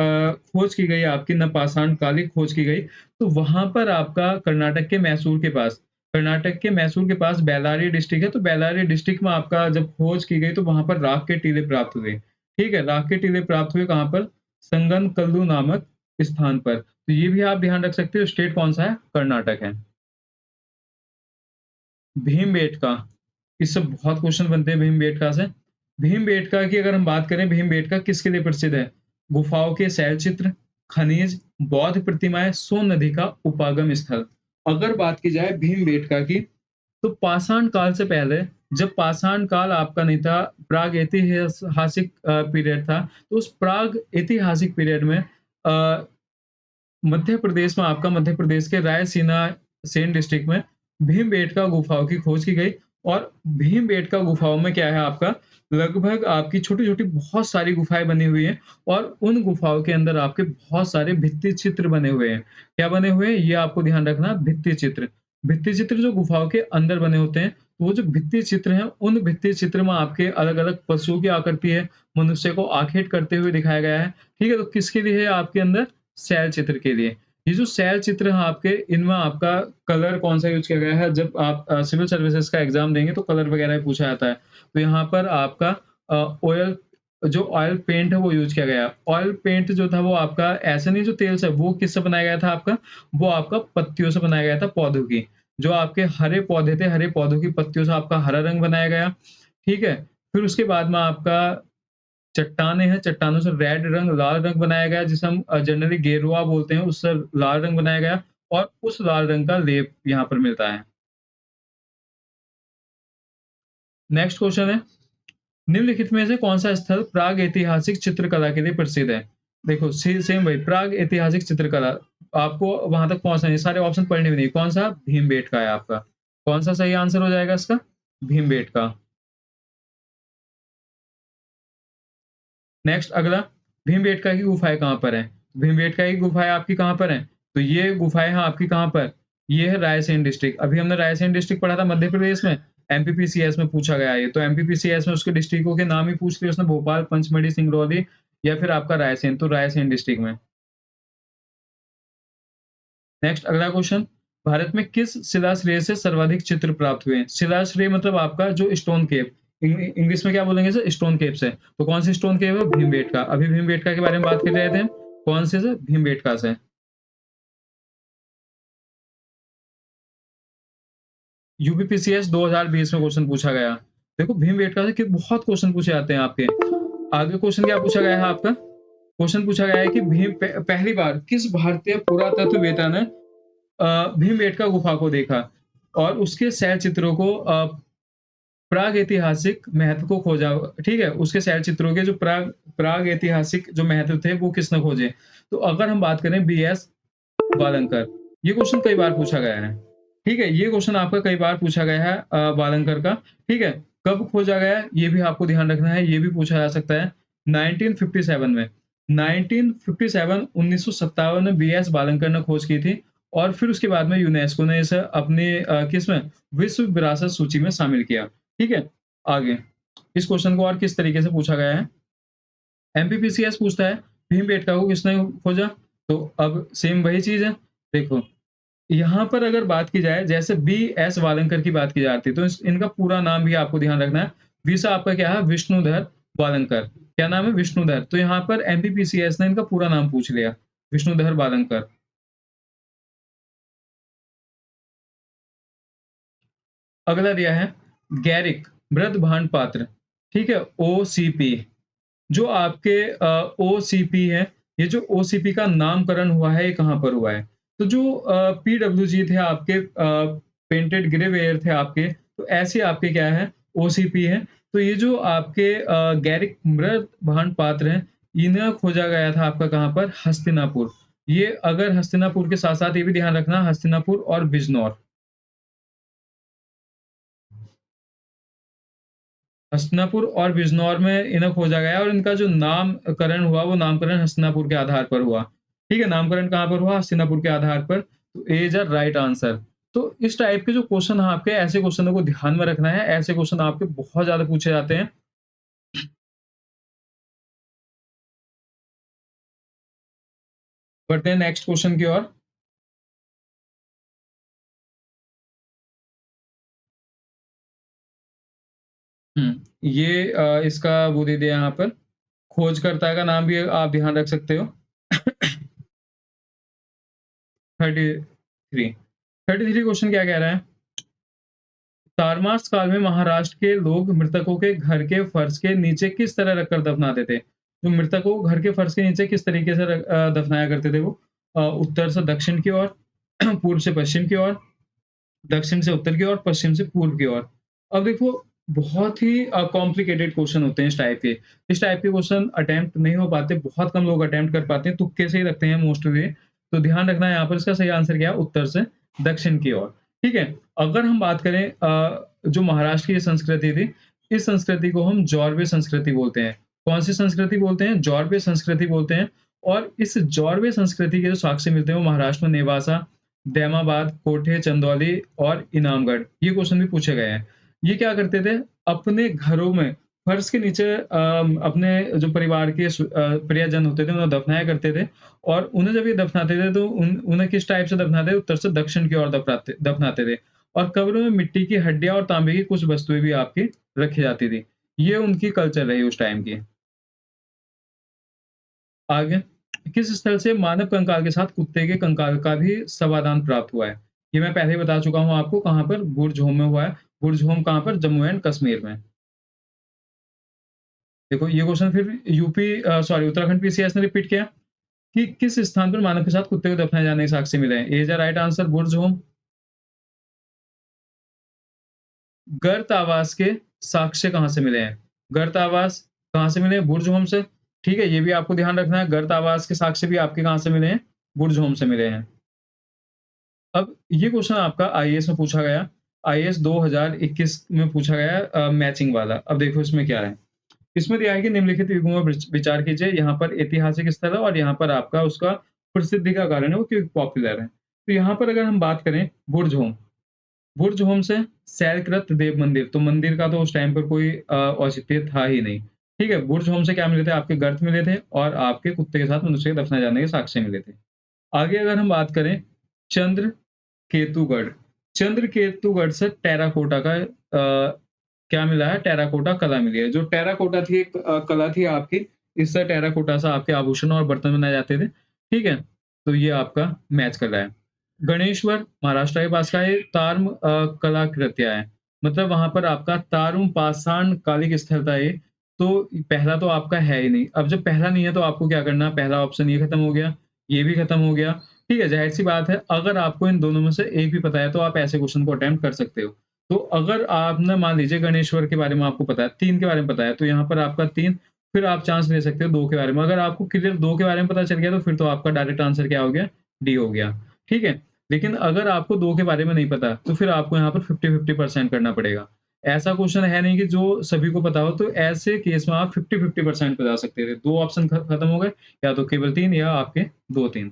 [SPEAKER 1] खोज की गई, आपकी नवपाषाण कालिक खोज की गई, तो वहां पर आपका कर्नाटक के मैसूर के पास बेल्लारी डिस्ट्रिक्ट है। तो बेल्लारी डिस्ट्रिक्ट में आपका जब खोज की गई, तो वहां पर राख के टीले प्राप्त हुए, ठीक है। राख के टीले प्राप्त हुए कहाँ पर? संगन कल्लू नामक स्थान पर। तो ये भी आप ध्यान रख सकते हो, स्टेट कौन सा है? कर्नाटक है। भीमबेटका, इससे बहुत क्वेश्चन बनते हैं भीमबेटका से। भीमबेटका की अगर हम बात करें, भीमबेटका किसके लिए प्रसिद्ध है? गुफाओं के शैलचित्र, खनिज, बौद्ध प्रतिमाएं, सोन नदी का उपागम स्थल। अगर बात की जाए भीमबेटका की, तो पाषाण काल से पहले जब पाषाण काल आपका नहीं था, प्राग ऐतिहासिक पीरियड था, तो उस प्राग ऐतिहासिक पीरियड में मध्य प्रदेश में आपका मध्य प्रदेश के रायसीना सेन डिस्ट्रिक्ट में भीमबेटका गुफाओं की खोज की गई और भीमबेटका गुफाओं में क्या है आपका लगभग आपकी छोटी-छोटी बहुत सारी गुफाएँ बनी हुई हैं और उन गुफाओं के अंदर आपके बहुत सारे भित्ति चित्र बने हुए हैं। क्या बने हुए हैं? ये आपको ध्यान रखना भित्ति चित्र। भित्ति चित्र जो गुफाओं के अंदर बने होते हैं, वो जो भित्ति चित्र हैं, उन भित्ति चित्र में आपके अलग-अलग पशुओं की आकृति है, मनुष्य को आखेट करते हुए दिखाया गया है। ठीक है? तो किसके लिए है आपके अंदर? शैल चित्र के लिए। ये जो शैल चित्र हैं आपके, इनमें आपका कलर कौन-सा यूज़ किया गया है? जब आप सिविल सर्विसेज़ का एग्ज़ाम देंगे तो कलर वगैरह भी पूछा जाता है। तो यहाँ पर आपका ऑयल जो ऑयल पेंट है वो यूज़ किया गया है। ऑयल पेंट जो था वो आपका ऐसा नहीं जो तेल से, वो किससे बनाया गया था आपका? वो आपका पत्तियों से बनाया गया था पौधों की। जो आपके हरे पौधे थे, हरे पौधों की पत्तियों से आपका हरा रंग बनाया गया, ठीक है? फिर उसके बाद में आपका चट्टानें हैं, चट्टानों से रेड रंग, लाल रंग बनाया गया जिसे हम जनरली गेरुआ बोलते हैं, उससे लाल रंग बनाया गया और उस लाल रंग का लेप यहाँ पर मिलता है। नेक्स्ट क्वेश्चन है, निम्नलिखित में से कौन-सा स्थल प्राग ऐतिहासिक चित्रकला के लिए प्रसिद्ध है? देखो सेम वही प्राग ऐतिहासिक चित्रकला, आपको वहाँ तक पहुँचना है, सारे ऑप्शन पढ़ने भी नहीं। कौन-सा? भीमबेटका है आपका। कौन-सा सही आंसर हो जाएगा इसका? भीमबेटका। नेक्स्ट अगला, भीमबेटका की गुफाएँ कहाँ पर हैं? भीमबेटका की गुफाएँ आपकी कहाँ पर हैं? तो ये गुफाएँ हैं आपकी कहाँ पर? ये है रायसेन डिस्ट्रिक्ट। अभी हमने रायसेन डिस्ट्रिक्ट पढ़ा था मध्य प्रदेश में, एमपीपीसीएस में पूछा गया है ये। तो एमपीपीसीएस में उसके डिस्ट्रिक्टों के नाम ही पूछ लिए उसने, भोपाल, पंचमढ़ी, सिंगरौली या फिर आपका रायसेन, तो रायसेन डिस्ट्रिक्ट में। नेक्स्ट अगला क्वेश्चन, भारत में किस शिलाश्रय से सर्वाधिक चित्र प्राप्त हुए हैं? शिलाश्रय मतलब आपका जो स्टोन केव, इंग्लिश में क्या बोलेंगे इसे? स्टोन केव से। तो कौन सी स्टोन केव है? भीमबेटका। अभी भीमबेटका के बारे में बात कर रहे थे हम। कौन से से? भीमबेटका से। यूपीपीसीएस 2020 में क्वेश्चन पूछा गया। देखो भीमबेटका से कि बहुत क्वेश्चन पूछे जाते हैं आपके। आगे क्वेश्चन क्या पूछा गया है आपका? क्वेश्चन पूछा गया है कि पहली बार किस भारतीय पुरातत्ववेत्ता ने भीमबेटका गुफा को देखा और उसके शैल चित्रों को प्राग ऐतिहासिक महत्व को खोजा, ठीक है? उसके शैल चित्रों के जो प्राग प्राग ऐतिहासिक जो महत्व थे वो किसने खोजे? तो अगर हम बात करें बीएस वालंकर, ये क्वेश्चन कई बार पूछा गया है, ठीक है? ये क्वेश्चन आपका कई बार पूछा गया है वालंकर का, ठीक है? कब खोजा गया है ये भी आपको ध्यान रखना है, ये भी पूछा जा सकता है 1957 में। 1957 1957 में बीएस वालंकर ने खोज की थी और फिर उसके बाद में यूनेस्को ने इसे अपनी किसमें? विश्व विरासत सूची में शामिल किया। ठीक है? आगे, इस क्वेश्चन को और किस तरीके से पूछा गया है? एमपीपीसीएस पूछता है, भीमबेटका को किसने खोजा? तो अब सेम वही चीज़ है। देखो, यहाँ पर अगर बात की जाए जैसे बी.एस. वालंकर की बात की जाती है, तो इनका पूरा नाम भी आपको ध्यान रखना है। वी से आपका क्या है? विष्णुधर वालंकर। क्या नाम है? विष्णुधर। तो यहाँ पर एमपीपीसीएस ने इनका पूरा नाम पूछ लिया, विष्णुधर वालंकर। अगला दिया है गैरिक मृदभांड पात्र, ठीक है? ओसीपी। जो आपके ओसीपी है, ये जो ओसीपी का नामकरण हुआ है, ये कहाँ पर हुआ है? तो जो पीडब्ल्यूजी थे आपके पेंटेड ग्रे वेयर थे आपके, तो ऐसे आपके क्या है? ओसीपी है। तो ये जो आपके गैरिक मृद भांड पात्र हैं, इन्हें खोजा गया था आपका कहाँ पर? हस्तिनापुर। ये अगर हस्तिनापुर के साथ-साथ ये भी ध्यान रखना हस्तिनापुर और बिजनौर। हस्तिनापुर और बिजनौर में इन्हें खोजा गया और इनका जो नामकरण हुआ, वो नामकरण हस्तिनापुर के आधार पर हुआ। ठीक है? नामकरण कहाँ पर हुआ? हस्तिनापुर के आधार पर। तो A is a right answer. तो इस टाइप के जो क्वेश्चन हैं आपके, ऐसे क्वेश्चनों को ध्यान में रखना है। ऐसे क्वेश्चन आपके बहुत ज़्यादा पूछे जाते हैं। बढ़ते हैं नेक्स्ट क्वेश्चन की ओर। ये इसका वो दे दिया यहाँ पर। खोजकर्ता का नाम भी आप ध्यान रख सकते हो। 33 33 क्वेश्चन क्या कह रहा है? चारमास काल में महाराष्ट्र के लोग मृतकों के घर के फर्श के नीचे किस तरह रखकर दफनाते थे? जो मृतकों को घर के फर्श के नीचे किस तरीके से दफनाया करते थे वो? उत्तर से दक्षिण की ओर, पूर्व से पश्चिम की ओर, दक्षिण से उत्तर की ओर, पश्चिम से पूर्व की ओर। अब देखो बहुत ही कॉम्प्लिकेटेड क्वेश्चन होते हैं इस टाइप के। इस टाइप के क्वेश्चन अटेम्प्ट नहीं हो पाते, बहुत कम लोग अटेम्प्ट कर पाते हैं, तुक्के से ही रखते हैं मोस्टली। तो ध्यान रखना है यहाँ पर इसका सही आंसर क्या है, उत्तर से दक्षिण की ओर। ठीक है? अगर हम बात करें जो महाराष्ट्र की संस्कृति थी, इस संस्कृति को हम जॉर्वे संस्कृति बोलते हैं। कौन-सी संस्कृति बोलते हैं? जॉर्वे संस्कृति बोलते हैं। और इस जॉर्वे संस्कृति के जो साक्ष्य मिलते हैं वो महाराष्ट्र में नेवासा, दैमाबाद, कोठे, चंदौली और इनामगढ़, ये क्वेश्चन भी पूछे गए हैं। ये क्या करते थे? अपने घरों में फर्श के नीचे अपने जो परिवार के प्रियजन होते थे उन्हें दफनाया करते थे। और उन्हें जब ये दफनाते थे तो उन्हें किस टाइप से दफनाते थे? उत्तर से दक्षिण की ओर दफनाते थे। और कब्रों में मिट्टी की हड्डियाँ और तांबे की कुछ वस्तुएँ भी आपकी रखी जाती थी। ये उनकी कल्चर रही उस टाइम की। आगे, किस स्थल से मानव कंकाल के साथ कुत्ते के कंकाल का भी समाधान प्राप्त हुआ है? ये मैं पहले ही बता चुका हूँ आपको, कहाँ पर? बुर्ज होम में हुआ है। बुर्ज-होम कहाँ पर? जम्मू एंड कश्मीर में। देखो ये क्वेश्चन फिर उत्तराखंड पीसीएस ने रिपीट किया कि किस स्थान पर मानव के साथ कुत्ते को दफनाए जाने के साक्ष्य मिले हैं? ए इज द राइट आंसर, बुर्ज-होम। गर्त आवास के साक्ष्य कहाँ से मिले हैं? गर्त आवास कहाँ से मिले हैं? बुर्ज-होम से। ठीक है, ये भी आपको ध्यान रखना है, गर्त आवास के साक्ष्य भी आपके कहाँ से मिले हैं? बुर्ज-होम से मिले हैं। अब ये क्वेश्चन आपका आईएएस में पूछा गया। आईएएस 2021 में पूछा गया मैचिंग वाला। अब देखो इसमें क्या है। इसमें दिया है कि निम्नलिखित युगों में विचार कीजिए। यहाँ पर ऐतिहासिक स्थल है और यहाँ पर आपका उसका प्रसिद्धि का कारण है वो क्यों पॉपुलर है। तो यहाँ पर अगर हम बात करें बुर्ज-होम, बुर्ज-होम से सैलकृत देव मंदिर, तो मंदिर का तो उस टाइम पर कोई औचित्य था ही नहीं। ठीक है, बुर्ज-होम से क्या मिले थे? आपके गर्त मिले थे और आपके कुत्ते के साथ मनुष्य के दफनाए जाने के साक्ष्य मिले थे। आगे अगर हम बात करें चंद्रकेतुगढ़, चंद्रकेतुगढ़ से टेराकोटा का क्या मिला है? टेराकोटा कला मिली है। जो टेराकोटा थी एक कला थी आपकी, इससे टेराकोटा से आपके आभूषण और बर्तन बनाए जाते थे। ठीक है? तो ये आपका मैच कर रहा है। गणेश्वर महाराष्ट्र के पास का है, तार्म कलाकृत्य है। मतलब वहाँ पर आपका तारुम पाषाण कालिक स्थल था ये। तो पहला तो आपका है ही नहीं। अब जब पहला नहीं है तो आपको क्या करना है? पहला ऑप्शन ये खत्म हो गया, ये भी खत्म हो गया। ठीक है, ज़ाहिर-सी बात है, अगर आपको इन दोनों में से एक भी पता है, तो आप ऐसे क्वेश्चन को अटेम्प्ट कर सकते हो। तो अगर आपने मान लीजिए गणेश्वर के बारे में आपको पता है, 3 के बारे में पता है, तो यहाँ पर आपका 3, फिर आप चांस ले सकते हो 2 के बारे में। अगर आपको क्लियर 2 के बारे में पता चल गया, तो फिर तो आपका डायरेक्ट आंसर क्या हो गया? डी हो गया। ठीक है? लेकिन अगर आपको 2 के बारे में नहीं पता, तो फिर आपको यहाँ पर 50-50% करना पड़ेगा। ऐसा क्वेश्चन है नहीं कि जो सभी को पता हो, तो ऐसे केस में आप 50-50% पे जा सकते थे। 2 ऑप्शन खत्म हो गए, या तो केवल 3 या आपके 2-3।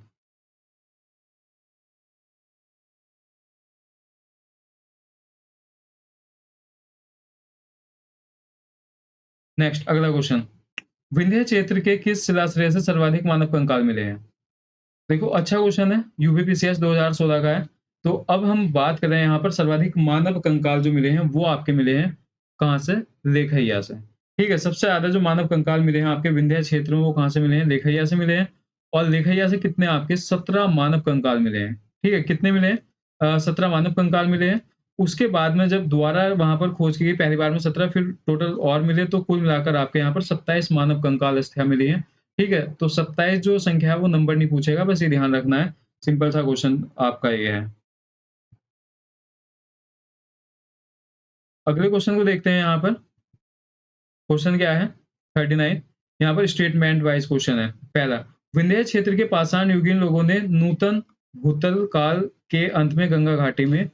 [SPEAKER 1] नेक्स्ट अगला क्वेश्चन, विंध्य क्षेत्र के किस शिलाश्रय से सर्वाधिक मानव कंकाल मिले हैं? देखो अच्छा क्वेश्चन है, यूपीपीसीएस 2016 का है। तो अब हम बात कर रहे हैं यहाँ पर सर्वाधिक मानव कंकाल जो मिले हैं वो आपके मिले हैं कहाँ से? लेखैया से। ठीक है, सबसे ज्यादा जो मानव कंकाल मिले हैं आपके विंध्य क्षेत्र में वो कहाँ से मिले हैं? लेखैया से मिले हैं। और लेखैया से कितने आपके 17 मानव कंकाल मिले हैं। ठीक है, कितने मिले हैं? 17 मानव कंकाल मिले हैं। उसके बाद में जब दोबारा वहां पर खोज की गई पहली बार में 17, फिर टोटल और मिले, तो कुल मिलाकर आपके यहाँ पर 27 मानव कंकाल अस्थियां मिली हैं। ठीक है, तो 27 जो संख्या है वो नंबर नहीं पूछेगा, बस ये ध्यान रखना है। सिंपल सा क्वेश्चन आपका ये है। अगले क्वेश्चन को देखते हैं यहाँ पर। क्वेश्चन क्या है? 39। यहाँ पर स्टेटमेंट वाइज क्वेश्चन है। पहला, विंध्य क्षेत्र के पाषाण युगीन लोगों ने नूतन भूतल काल के अंत में गंगा घाटी में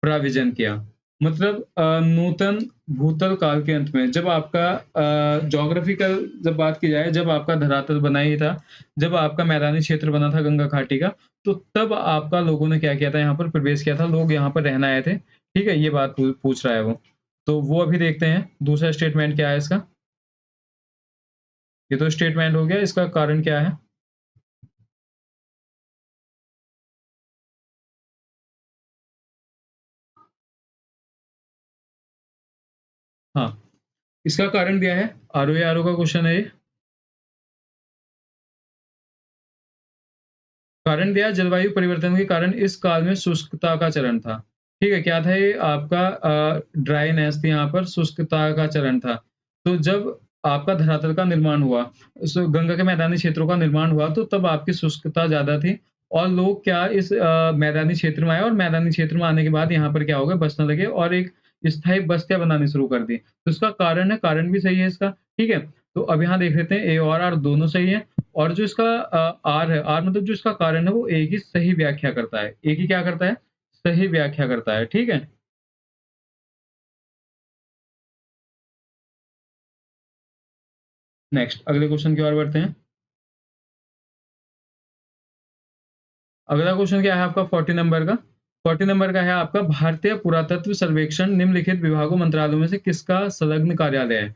[SPEAKER 1] प्राविजन किया। मतलब नूतन भूतल काल के अंत में, जब आपका ज्योग्राफिकल जब बात की जाए, जब आपका धरातल बना ही था, जब आपका मैदानी क्षेत्र बना था गंगा घाटी का, तो तब आपका लोगों ने क्या किया था? यहाँ पर प्रवेश किया था, लोग यहाँ पर रहने आए थे। ठीक है, ये बात पूछ रहा है वो। तो वो अभी देखते हैं दूसरा स्टेटमेंट क्या है इसका। ये तो स्टेटमेंट हो गया, इसका कारण क्या है? हाँ, इसका कारण दिया है, आरओ का क्वेश्चन है ये। कारण दिया, जलवायु परिवर्तन के कारण इस काल में शुष्कता का चरण था। ठीक है, क्या था ये आपका? ड्राईनेस थी, यहाँ पर शुष्कता का चरण था। तो जब आपका धरातल का निर्माण हुआ, गंगा के मैदानी क्षेत्रों का निर्माण हुआ, तो तब आपकी शुष्कता ज्यादा थी। और लोग क्या इस मैदानी क्षेत्र में आए, और मैदानी क्षेत्र में आने के बाद यहाँ पर क्या हो गए? बसने लगे। और एक स्थायी बस्तियाँ बनानी शुरू कर दी। तो इसका कारण है, कारण भी सही है इसका, ठीक है? तो अब यहाँ देख लेते हैं ए और आर दोनों सही है और जो इसका आर है, आर मतलब जो इसका कारण है वो ए की सही व्याख्या करता है। ए की क्या करता है? सही व्याख्या करता है, ठीक है? नेक्स्ट अगले क्वेश्चन की ओर बढ़ते हैं। अगला क्वेश्चन क्या है आपका 40 नंबर का? 40 नंबर का है आपका भारतीय पुरातत्व सर्वेक्षण निम्नलिखित विभागों मंत्रालयों में से किसका संलग्न कार्यालय है?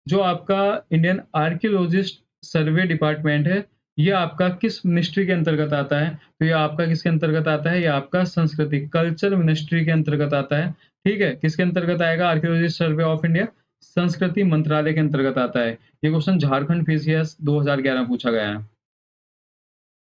[SPEAKER 1] जो आपका इंडियन आर्कियोलॉजिस्ट सर्वे डिपार्टमेंट है, ये आपका किस मिनिस्ट्री के अंतर्गत आता है? तो ये आपका किसके अंतर्गत आता है? ये आपका संस्कृति कल्चर मिनिस्ट्री के अंतर्गत आता है, ठीक है? किसके अंतर्गत आएगा? आर्कियोलॉजिस्ट सर्वे ऑफ इंडिया संस्कृति मंत्रालय के अंतर्गत आता है। ये क्वेश्चन झारखंड पीसीएस 2011 पूछा गया है।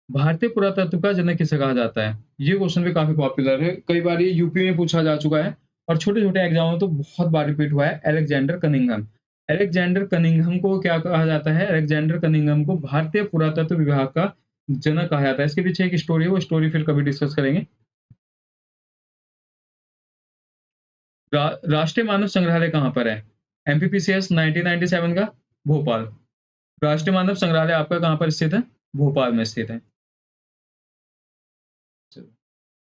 [SPEAKER 1] भारतीय पुरातत्व का जनक किसे कहा जाता है? ये क्वेश्चन भी काफ़ी पॉपुलर है। कई बार ये यूपी में पूछा जा चुका है और छोटे-छोटे एग्ज़ाम में तो बहुत बार रिपीट हुआ है, अलेक्जेंडर कनिंघम। अलेक्जेंडर कनिंघम को क्या कहा जाता है? अलेक्जेंडर कनिंघम को भारतीय पुरातत्व विभाग का जनक कहा जाता है। इसके पीछे एक स्टोरी है, वो स्टोरी फिर कभी डिस्कस करेंगे। राष्ट्रीय मानव संग्रहालय कहाँ पर है? एमपीपीसीएस 1997 का भोपाल। राष्ट्रीय मानव संग्रहालय आपका कहाँ पर स्थित है? भोपाल में स्थित है।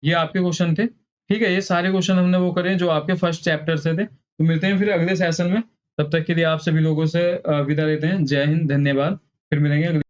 [SPEAKER 1] ये आपके क्वेश्चन थे। ठीक है, ये सारे क्वेश्चन हमने वो करे जो आपके फर्स्ट चैप्टर से थे। तो मिलते हैं फिर अगले सेशन में। तब तक के लिए आप सभी लोगों से विदा लेते हैं। जय हिंद, धन्यवाद। फिर मिलेंगे अगले